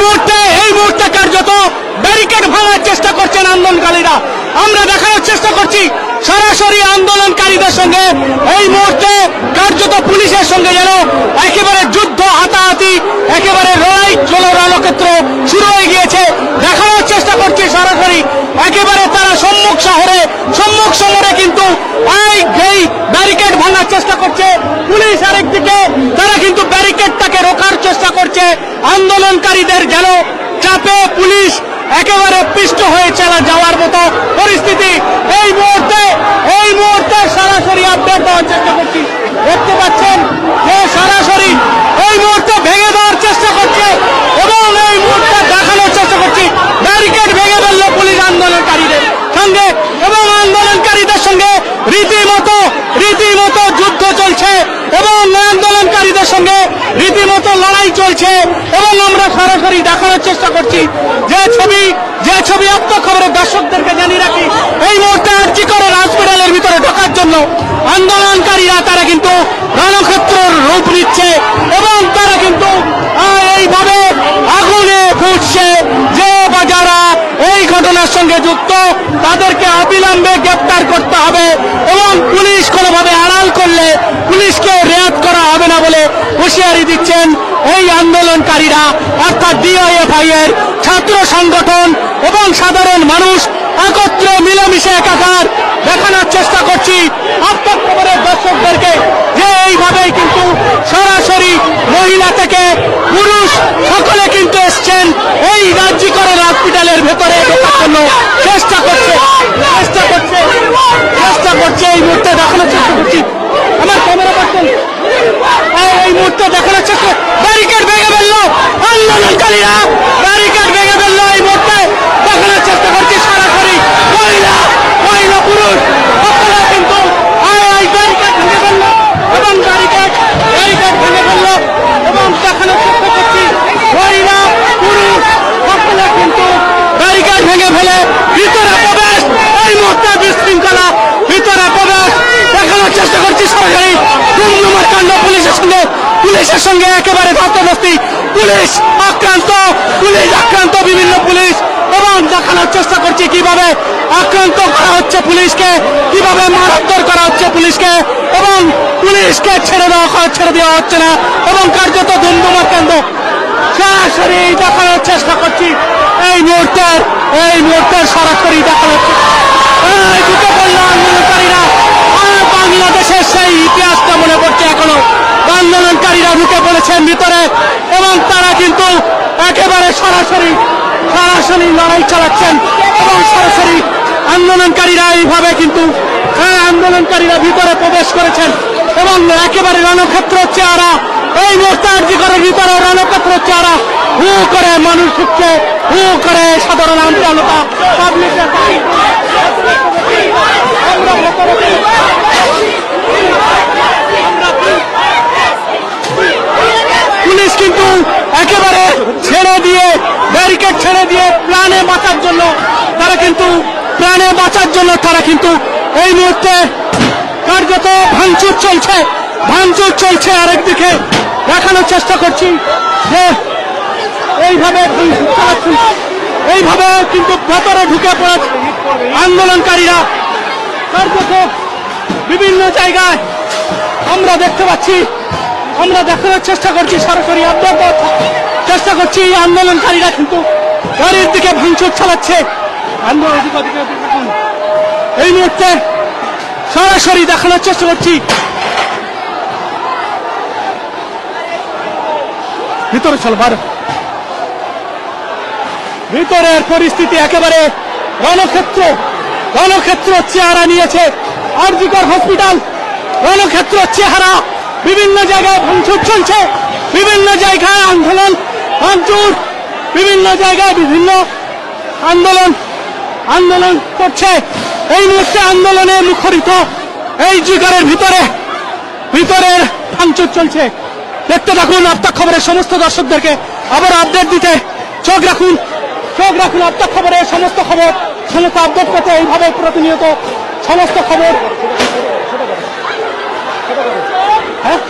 মুহূর্তে কার্যত ব্যারিকেড ভাঙার চেষ্টা করছেন আন্দোলনকারীরা। আমরা দেখানোর চেষ্টা করছি সরাসরি আন্দোলনকারীদের সঙ্গে এই মুহূর্তে কার্যত পুলিশের সঙ্গে যেন একেবারে যুদ্ধ, হাতাহাতি, একেবারে লড়াই রণক্ষেত্র শুরু হয়ে গিয়েছে। দেখানোর চেষ্টা করছি সরাসরি একেবারে তারা সম্মুখ সমরে কিন্তু এই ব্যারিকেড ভাঙার চেষ্টা করছে পুলিশ। আরেকদিকে তারা কিন্তু ব্যারিকেডটাকে রোখার চেষ্টা করছে। আন্দোলনকারীদের যেন চাপে পুলিশ একেবারে পিষ্ট হয়ে চলা যাওয়ার মতো পরিস্থিতি। এই মুহূর্তে সরাসরি আপডেট দেওয়ার চেষ্টা করছি। দেখতে পাচ্ছেন যে সরাসরি এই মুহূর্তে ভেঙে দেওয়ার চেষ্টা করছে এবং এই মুহূর্তে দেখানোর চেষ্টা করছি ব্যারিকেড ভেঙে ফেলল পুলিশ আন্দোলনকারীদের সঙ্গে এবং আন্দোলনকারীদের সঙ্গে রীতিমতো যুদ্ধ চলছে এবং আন্দোলনকারীদের সঙ্গে রীতিমতো লড়াই চলছে। এবং আমরা সরাসরি দেখানোর চেষ্টা করছি যে ছবি আত্ম খবরের দর্শকদেরকে জানিয়ে রাখি, এই মুহূর্তে আরজি করেন হসপিটালের ভিতরে ঢোকার জন্য আন্দোলনকারীরা তারা কিন্তু রণক্ষেত্রের রূপ নিচ্ছে এবং তারা কিন্তু এইভাবে আগুনে ফুটছে। যে যারা এই ঘটনার সঙ্গে যুক্ত তাদেরকে অবিলম্বে গ্রেপ্তার করতে হবে এবং পুলিশ কোনোভাবে আড়াল করলে পুলিশকে রেয়াত করা হবে না বলে হুঁশিয়ারি দিচ্ছেন এই আন্দোলনকারীরা, অর্থাৎ ডিওএফআই এর ছাত্র সংগঠন এবং সাধারণ মানুষ একত্রে মিলেমিশে একাকার। দেখানোর চেষ্টা করছি আপনার খবরের দর্শকদেরকে যে এইভাবেই কিন্তু সরাসরি মহিলা থেকে পুরুষ সকলে কিন্তু এসছেন এই রাজ্যিকরণ হসপিটালের ভেতরে ঢোকার জন্য চেষ্টা করছে এই মুহূর্তে দেখানোর চেষ্টা করছি আমার ক্যামেরা পার্সন। এই মুহূর্তে দেখানোর চেষ্টা ব্যারিকেড ভেঙে ফেললো আন্দোলনকারীরা, ব্যারিকেড ভেঙে ফেললো এই মুহূর্তে দেখানোর চেষ্টা করছি সরাসরি মহিলা পুরুষ সকলে কিন্তু ব্যারিকেড ভেঙে ফেললো এবং ব্যারিকেড ভেঙে ফেললো এবং দেখানোর চেষ্টা করছি মহিলা পুরুষ সকলে কিন্তু ব্যারিকেড ভেঙে ফেলে ভিতরে প্রবেশ। এই মুহূর্তে বিশৃঙ্খলা ভিতরে প্রবেশ দেখানোর চেষ্টা করছি সরাসরি দুমদুমার কাণ্ড পুলিশের সঙ্গে একেবারে ধস্তাধস্তি, পুলিশ আক্রান্ত বিভিন্ন পুলিশ এবং দেখানোর চেষ্টা করছি কিভাবে আক্রান্ত করা হচ্ছে পুলিশকে, কিভাবে মারধর করা হচ্ছে পুলিশকে এবং পুলিশকে ছেড়ে দেওয়া হচ্ছে না এবং কার্যত দুমদুমার কাণ্ড সরাসরি দেখানোর চেষ্টা করছি এই মুহূর্তের সরাসরি দেখানোর ঢুকে পড়ল আন্দোলনকারীরা। বাংলাদেশের সেই ইতিহাসটা মনে পড়ছে এখনো। আন্দোলনকারীরা ঢুকে পড়েছেন ভিতরে এবং তারা কিন্তু একেবারে সরাসরি লড়াই চালাচ্ছেন এবং সরাসরি আন্দোলনকারীরা এইভাবে কিন্তু আন্দোলনকারীরা ভিতরে প্রবেশ করেছেন এবং একেবারে রণক্ষেত্র চেহারা এই মুহূর্তে আরজি করার ভিতরে রণক্ষেত্র চেহারা হু করে মানুষ ঢুকছে, হু করে সাধারণ জনতা পাবলিকের পুলিশ কিন্তু একেবারে ব্যারিকেড ছেড়ে দিয়ে প্রাণে বাঁচার জন্য তারা কিন্তু এই মুহূর্তে কার্যত ভাঙচুর চলছে। আরেকদিকে দেখানোর চেষ্টা করছি যে এইভাবে কিন্তু ভেতরে ঢুকে পড়েছে আন্দোলনকারীরা কার্যত বিভিন্ন জায়গায় আমরা দেখতে পাচ্ছি। আমরা দেখানোর চেষ্টা করছি সরাসরি আপডেট দেওয়ার চেষ্টা করছি আন্দোলনকারীরা কিন্তু গাড়ির দিকে ভাঙচুর চালাচ্ছে। এই মুহূর্তে সরাসরি দেখানোর চেষ্টা করছি ভিতরের পরিস্থিতি একেবারে রণক্ষেত্র চেহারা নিয়েছে আরজি কর হসপিটাল। রণক্ষেত্র চেহারা, বিভিন্ন জায়গায় ভাঙচুর চলছে, বিভিন্ন জায়গায় আন্দোলন ভাঙচুর, বিভিন্ন জায়গায় বিভিন্ন আন্দোলন করছে। এই মুহূর্তে আন্দোলনে মুখরিত এই জিগারের ভিতরের ভাঙচুর চলছে। দেখতে থাকুন আপনার খবরের সমস্ত দর্শকদেরকে আবার আপডেট দিতে চোখ রাখুন আপনার খবরের সমস্ত আপডেট পেতে এইভাবে প্রতিনিয়ত সমস্ত খবর। হ্যাঁ